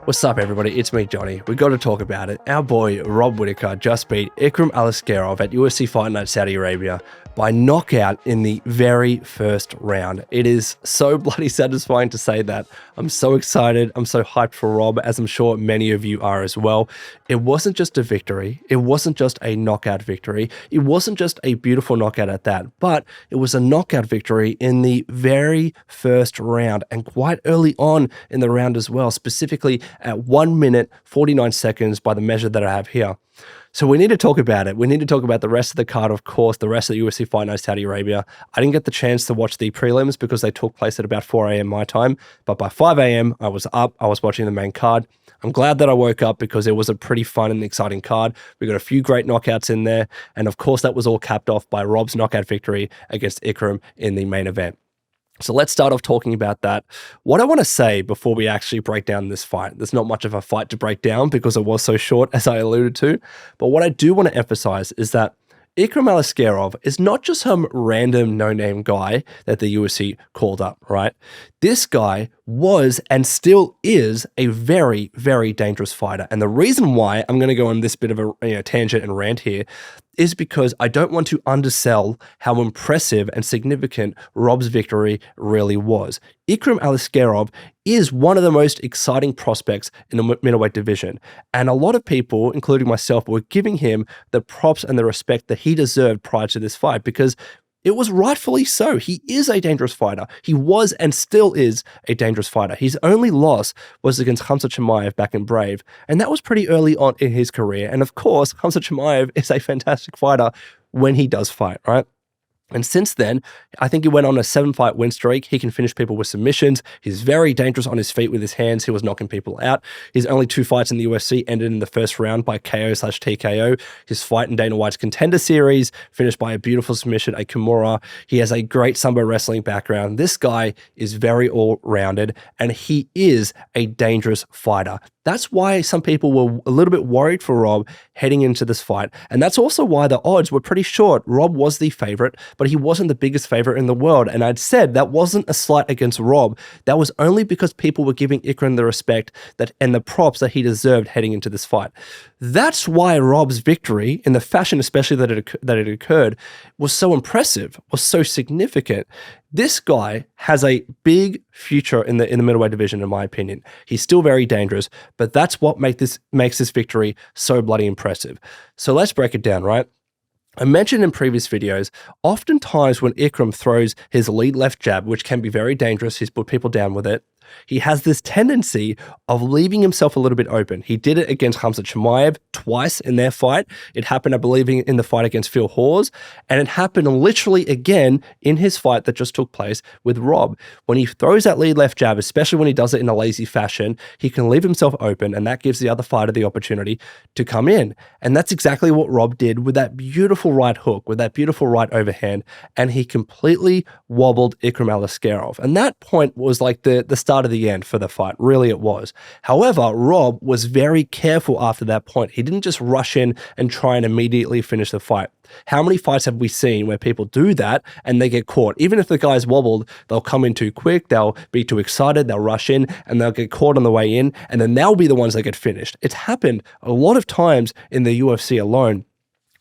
What's up, everybody? It's me, Johnny. We got to talk about it. Our boy Rob Whittaker just beat Ikram Aliskerov at UFC Fight Night Saudi Arabia by knockout in the very first round. It is so bloody satisfying to say that. I'm so excited. I'm so hyped for Rob, as I'm sure many of you are as well. It wasn't just a victory. It wasn't just a knockout victory. It wasn't just a beautiful knockout at that, but it was a knockout victory in the very first round and quite early on in the round as well, specifically at 1 minute, 49 seconds by the measure that I have here. So we need to talk about it. We need to talk about the rest of the card, of course, the rest of the UFC Fight Night Saudi Arabia. I didn't get the chance to watch the prelims because they took place at about 4 a.m. my time, but by 5 a.m. I was up, I was watching the main card. I'm glad that I woke up because it was a pretty fun and exciting card. We got a few great knockouts in there, and of course that was all capped off by Rob's knockout victory against Ikram in the main event. So let's start off talking about that. What I want to say before we actually break down this fight, there's not much of a fight to break down because it was so short, as I alluded to. But what I do want to emphasize is that Ikram Aliskerov is not just some random no-name guy that the UFC called up, right? This guy was and still is a very, very dangerous fighter. And the reason why I'm going to go on this bit of a tangent and rant here is because I don't want to undersell how impressive and significant Rob's victory really was. Ikram Aliskerov is one of the most exciting prospects in the middleweight division. And a lot of people, including myself, were giving him the props and the respect that he deserved prior to this fight because it was rightfully so. He is a dangerous fighter. He was and still is a dangerous fighter. His only loss was against Khamzat Chimaev back in Brave, and that was pretty early on in his career. And of course, Khamzat Chimaev is a fantastic fighter when he does fight, right? And since then, I think he went on a 7-fight win streak. He can finish people with submissions. He's very dangerous on his feet with his hands. He was knocking people out. His only 2 fights in the UFC ended in the first round by KO/TKO. His fight in Dana White's Contender Series finished by a beautiful submission, a Kimura. He has a great Sambo wrestling background. This guy is very all-rounded, and he is a dangerous fighter. That's why some people were a little bit worried for Rob heading into this fight. And that's also why the odds were pretty short. Rob was the favorite, but he wasn't the biggest favorite in the world. And I'd said that wasn't a slight against Rob. That was only because people were giving Ikram the respect and the props that he deserved heading into this fight. That's why Rob's victory, in the fashion especially that it occurred, was so impressive, was so significant. This guy has a big future in the middleweight division, in my opinion. He's still very dangerous, but that's what makes this victory so bloody impressive. So let's break it down, right? I mentioned in previous videos, oftentimes when Ikram throws his lead left jab, which can be very dangerous, he's put people down with it, he has this tendency of leaving himself a little bit open. He did it against Khamzat Chimaev twice in their fight. It happened, I believe, in the fight against Phil Hawes, and it happened literally again in his fight that just took place with Rob. When he throws that lead left jab, especially when he does it in a lazy fashion, he can leave himself open, and that gives the other fighter the opportunity to come in. And that's exactly what Rob did with that beautiful right hook, with that beautiful right overhand, and he completely wobbled Ikram Aliskerov. And that point was like the start of the end for the fight. Really, it was. However, Rob was very careful after that point. He didn't just rush in and try and immediately finish the fight. How many fights have we seen where people do that and they get caught? Even if the guy's wobbled, they'll come in too quick, they'll be too excited, they'll rush in, and they'll get caught on the way in, and then they'll be the ones that get finished. It's happened a lot of times in the UFC alone.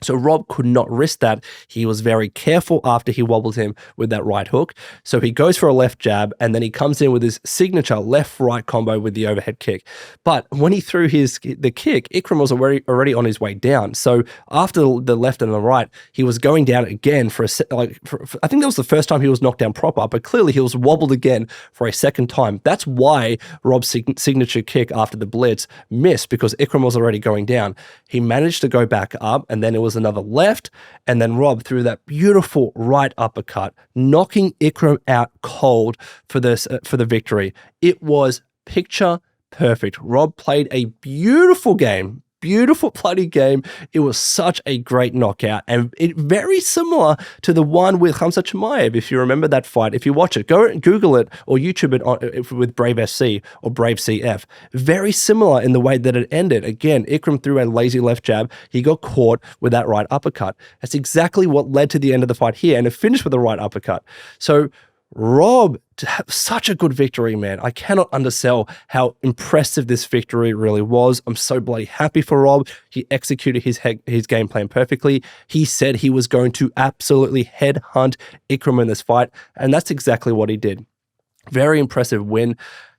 So Rob could not risk that. He was very careful after he wobbled him with that right hook. So he goes for a left jab, and then he comes in with his signature left-right combo with the overhead kick. But when he threw the kick, Ikram was already on his way down. So after the left and the right, he was going down again for I think that was the first time he was knocked down proper, but clearly he was wobbled again for a second time. That's why Rob's signature kick after the blitz missed, because Ikram was already going down. He managed to go back up, and then it was another left, and then Rob threw that beautiful right uppercut, knocking Ikram out cold for the victory. It was picture perfect. Rob played a beautiful game. Beautiful bloody game. It was such a great knockout, and it very similar to the one with Khamzat Chimaev. If you remember that fight, if you watch it, go Google it or YouTube it with Brave FC or Brave CF. Very similar in the way that it ended. Again, Ikram threw a lazy left jab. He got caught with that right uppercut. That's exactly what led to the end of the fight here, and it finished with a right uppercut. So Rob, to have such a good victory, man. I cannot undersell how impressive this victory really was. I'm so bloody happy for Rob. He executed his game plan perfectly. He said he was going to absolutely headhunt Ikram in this fight, and that's exactly what he did. Very impressive win.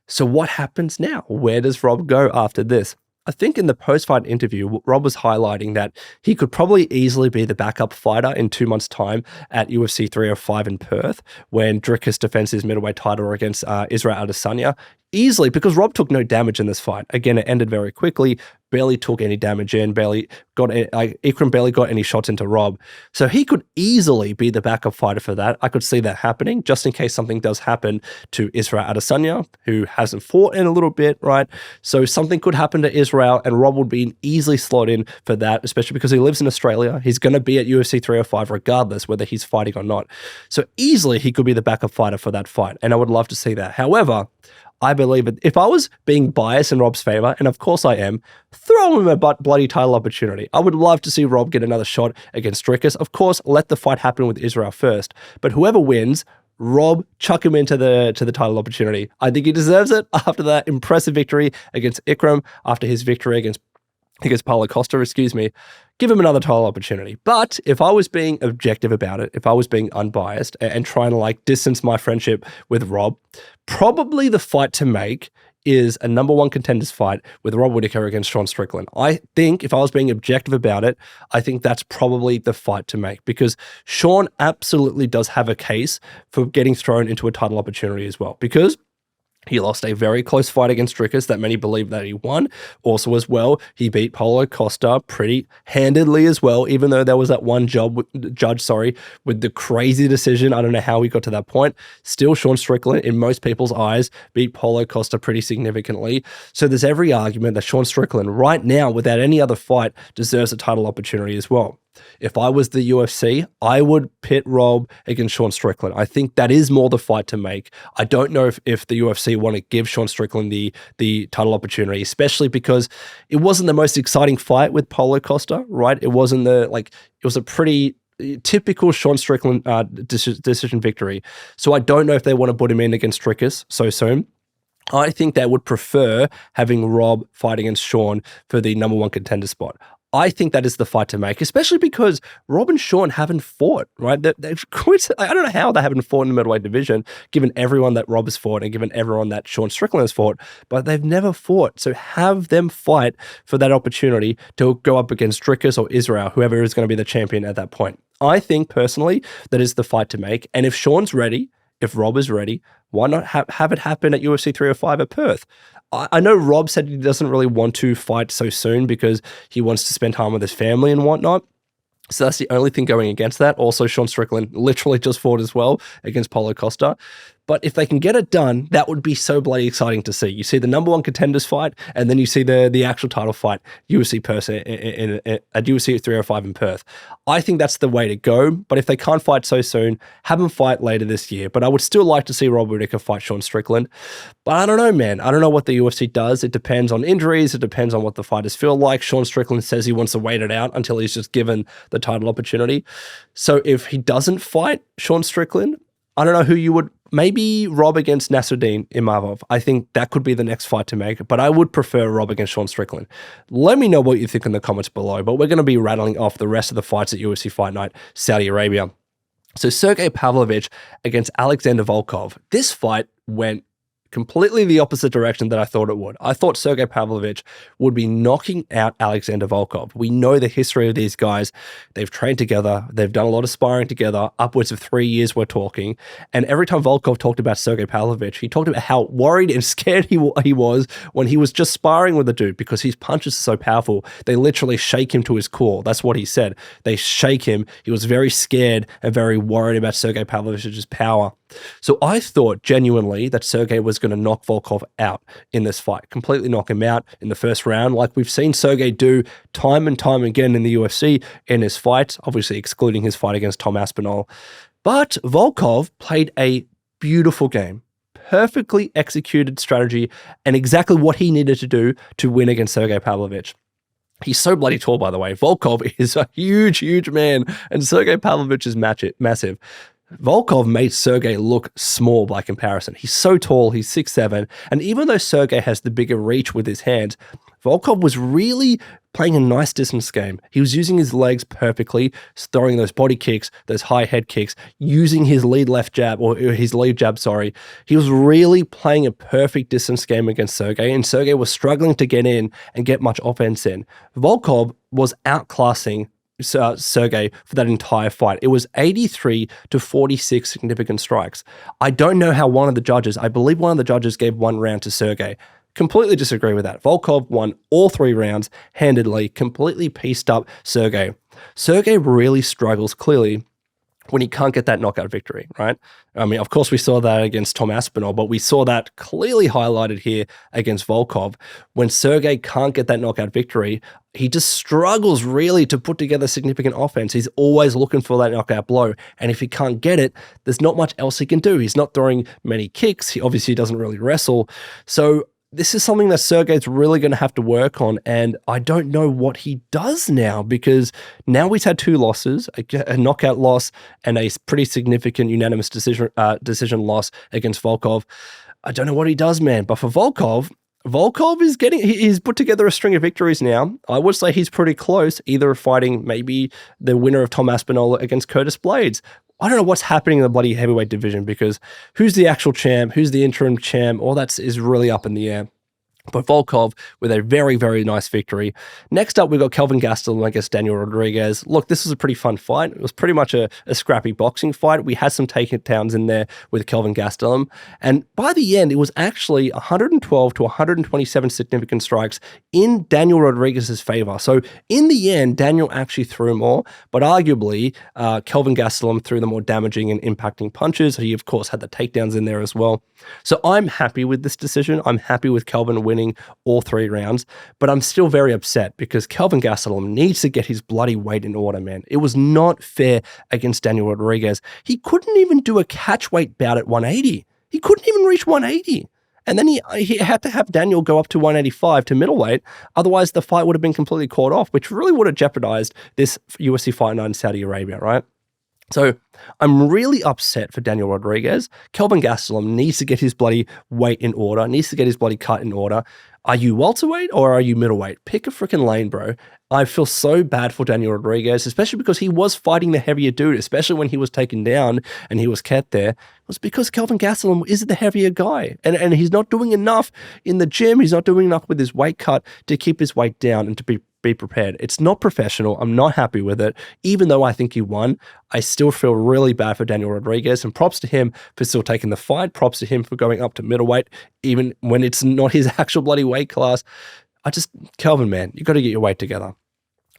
So what happens now? Where does Rob go after this? I think in the post-fight interview, Rob was highlighting that he could probably easily be the backup fighter in 2 months' time at UFC 305 in Perth when Dricus defends his middleweight title against Israel Adesanya. Easily, because Rob took no damage in this fight. Again, it ended very quickly. Barely took any damage in. Ikram barely got any shots into Rob. So he could easily be the backup fighter for that. I could see that happening just in case something does happen to Israel Adesanya, who hasn't fought in a little bit, right? So something could happen to Israel and Rob would be an easily slot in for that, especially because he lives in Australia. He's going to be at UFC 305 regardless whether he's fighting or not. So easily he could be the backup fighter for that fight. And I would love to see that. However, I believe it. If I was being biased in Rob's favor, and of course I am, throw him a bloody title opportunity. I would love to see Rob get another shot against Dricus. Of course, let the fight happen with Israel first. But whoever wins, Rob, chuck him into the title opportunity. I think he deserves it after that impressive victory against Ikram, after his victory against Paulo Costa, give him another title opportunity. But if I was being objective about it, if I was being unbiased and trying to distance my friendship with Rob, probably the fight to make is a number one contenders fight with Rob Whittaker against Sean Strickland. I think if I was being objective about it, I think that's probably the fight to make because Sean absolutely does have a case for getting thrown into a title opportunity as well because he lost a very close fight against Dricus that many believe that he won. Also as well, he beat Paulo Costa pretty handedly as well, even though there was that one judge with the crazy decision. I don't know how he got to that point. Still, Sean Strickland, in most people's eyes, beat Paulo Costa pretty significantly. So there's every argument that Sean Strickland right now, without any other fight, deserves a title opportunity as well. If I was the UFC, I would pit Rob against Sean Strickland. I think that is more the fight to make. I don't know if the UFC want to give Sean Strickland the title opportunity, especially because it wasn't the most exciting fight with Paulo Costa, right? It wasn't it was a pretty typical Sean Strickland decision victory. So I don't know if they want to put him in against Dricus so soon. I think they would prefer having Rob fight against Sean for the number one contender spot. I think that is the fight to make, especially because Rob and Sean haven't fought, right? They've quit. I don't know how they haven't fought in the middleweight division, given everyone that Rob has fought and given everyone that Sean Strickland has fought, but they've never fought. So have them fight for that opportunity to go up against Dricus or Israel, whoever is going to be the champion at that point. I think personally that is the fight to make. And if Sean's ready, if Rob is ready, why not have it happen at UFC 305 at Perth? I know Rob said he doesn't really want to fight so soon because he wants to spend time with his family and whatnot. So that's the only thing going against that. Also, Sean Strickland literally just fought as well against Paulo Costa. But if they can get it done, that would be so bloody exciting to see. You see the number one contenders fight, and then you see the actual title fight, UFC Perth at UFC 305 in Perth. I think that's the way to go. But if they can't fight so soon, have them fight later this year. But I would still like to see Rob Whittaker fight Sean Strickland. But I don't know, man. I don't know what the UFC does. It depends on injuries. It depends on what the fighters feel like. Sean Strickland says he wants to wait it out until he's just given the title opportunity. So if he doesn't fight Sean Strickland, I don't know who you would. Maybe Rob against Nasruddin Imavov. I think that could be the next fight to make, but I would prefer Rob against Sean Strickland. Let me know what you think in the comments below, but we're going to be rattling off the rest of the fights at UFC Fight Night, Saudi Arabia. So Sergei Pavlovich against Alexander Volkov. This fight went completely the opposite direction that I thought it would. I thought Sergei Pavlovich would be knocking out Alexander Volkov. We know the history of these guys. They've trained together. They've done a lot of sparring together, upwards of 3 years we're talking. And every time Volkov talked about Sergei Pavlovich, he talked about how worried and scared he was when he was just sparring with the dude because his punches are so powerful. They literally shake him to his core. That's what he said. They shake him. He was very scared and very worried about Sergei Pavlovich's power. So I thought genuinely that Sergey was going to knock Volkov out in this fight, completely knock him out in the first round, like we've seen Sergey do time and time again in the UFC in his fights, obviously excluding his fight against Tom Aspinall. But Volkov played a beautiful game, perfectly executed strategy, and exactly what he needed to do to win against Sergey Pavlovich. He's so bloody tall, by the way. Volkov is a huge, huge man, and Sergey Pavlovich is massive. Volkov made Sergey look small by comparison. He's so tall, he's 6'7", and even though Sergey has the bigger reach with his hands, Volkov was really playing a nice distance game. He was using his legs perfectly, throwing those body kicks, those high head kicks, using his lead jab, sorry. He was really playing a perfect distance game against Sergey, and Sergey was struggling to get in and get much offense in. Volkov was outclassing Sergey for that entire fight. It was 83 to 46 significant strikes. I don't know how I believe one of the judges gave one round to Sergey. Completely disagree with that. Volkov won all 3 rounds handedly, completely pieced up Sergey. Sergey really struggles clearly when he can't get that knockout victory, right? I mean, of course, we saw that against Tom Aspinall, but we saw that clearly highlighted here against Volkov. When Sergey can't get that knockout victory, he just struggles really to put together significant offense. He's always looking for that knockout blow. And if he can't get it, there's not much else he can do. He's not throwing many kicks. He obviously doesn't really wrestle. So this is something that Sergey's really going to have to work on, and I don't know what he does now, because now he's had 2 losses, a knockout loss and a pretty significant unanimous decision loss against Volkov. I don't know what he does, man. But for Volkov he's put together a string of victories now. I would say he's pretty close, either fighting maybe the winner of Tom Aspinall against Curtis Blades. I don't know what's happening in the bloody heavyweight division, because who's the actual champ, who's the interim champ, all that is really up in the air. But Volkov with a very, very nice victory. Next up, we've got Kelvin Gastelum against Daniel Rodriguez. Look, this was a pretty fun fight. It was pretty much a scrappy boxing fight. We had some takedowns in there with Kelvin Gastelum. And by the end, it was actually 112 to 127 significant strikes in Daniel Rodriguez's favor. So in the end, Daniel actually threw more, but arguably Kelvin Gastelum threw the more damaging and impacting punches. He, of course, had the takedowns in there as well. So I'm happy with this decision. I'm happy with Kelvin winning all 3 rounds, but I'm still very upset because Kelvin Gastelum needs to get his bloody weight in order, man. It was not fair against Daniel Rodriguez. He couldn't even do a catchweight bout at 180. He couldn't even reach 180. And then he had to have Daniel go up to 185 to middleweight. Otherwise, the fight would have been completely called off, which really would have jeopardized this UFC Fight Night in Saudi Arabia, right? So I'm really upset for Daniel Rodriguez. Kelvin Gastelum needs to get his bloody weight in order, needs to get his bloody cut in order. Are you welterweight or are you middleweight? Pick a freaking lane, bro. I feel so bad for Daniel Rodriguez, especially because he was fighting the heavier dude, especially when he was taken down and he was kept there. It was because Kelvin Gastelum is the heavier guy. And he's not doing enough in the gym. He's not doing enough with his weight cut to keep his weight down and to be prepared. It's not professional. I'm not happy with it. Even though I think he won, I still feel really bad for Daniel Rodriguez, and props to him for still taking the fight. Props to him for going up to middleweight, even when it's not his actual bloody weight class. Kelvin, man, you got to get your weight together.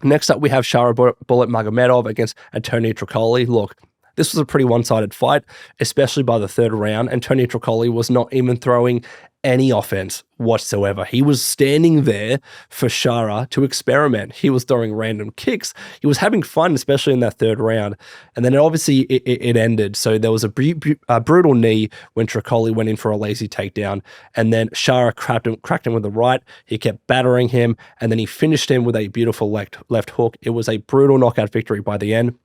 Next up, we have Sharaputdin Magomedov against Antonio Trocoli. Look, this was a pretty one-sided fight, especially by the 3rd round. Antonio Trocoli was not even throwing any offense whatsoever. He was standing there for Shara to experiment. He was throwing random kicks. He was having fun, especially in that 3rd round. And then obviously it ended. So there was a brutal knee when Trocoli went in for a lazy takedown. And then Shara cracked him with the right. He kept battering him. And then he finished him with a beautiful left hook. It was a brutal knockout victory by the end.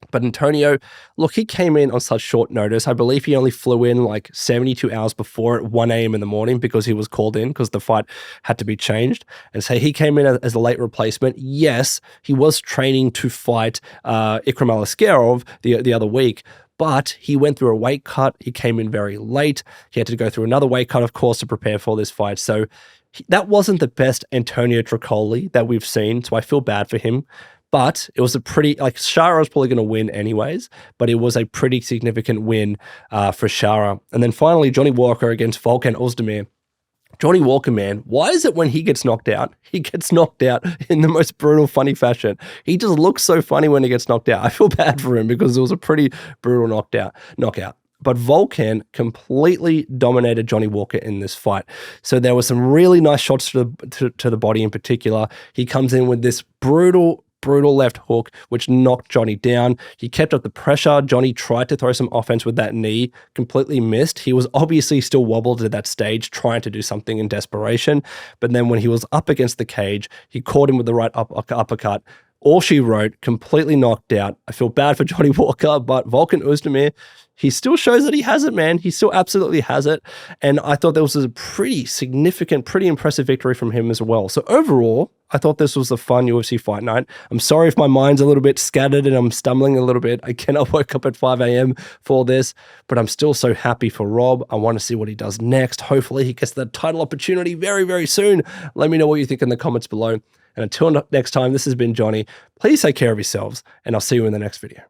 But Antonio, look, he came in on such short notice. I believe he only flew in like 72 hours before at 1 a.m. in the morning because he was called in because the fight had to be changed. And so he came in as a late replacement. Yes, he was training to fight Ikram Aliskerov the other week, but he went through a weight cut. He came in very late. He had to go through another weight cut, of course, to prepare for this fight. So that wasn't the best Antonio Trocoli that we've seen. So I feel bad for him. But it was a pretty, Shara was probably going to win anyways, but it was a pretty significant win for Shara. And then finally, Johnny Walker against Volkan Oezdemir. Johnny Walker, man, why is it when he gets knocked out, he gets knocked out in the most brutal, funny fashion? He just looks so funny when he gets knocked out. I feel bad for him because it was a pretty brutal knockout. But Volkan completely dominated Johnny Walker in this fight. So there were some really nice shots to the body in particular. He comes in with this brutal left hook, which knocked Johnny down. He kept up the pressure. Johnny tried to throw some offense with that knee, completely missed. He was obviously still wobbled at that stage, trying to do something in desperation. But then when he was up against the cage, he caught him with the right uppercut, all she wrote, completely knocked out. I feel bad for Johnny Walker, but Volkan Oezdemir, he still shows that he has it, man. He still absolutely has it. And I thought that was a pretty significant, pretty impressive victory from him as well. So overall, I thought this was a fun UFC fight night. I'm sorry if my mind's a little bit scattered and I'm stumbling a little bit. Again, I woke up at 5 a.m. for this, but I'm still so happy for Rob. I want to see what he does next. Hopefully he gets that title opportunity very, very soon. Let me know what you think in the comments below. And until next time, this has been Johnny. Please take care of yourselves, and I'll see you in the next video.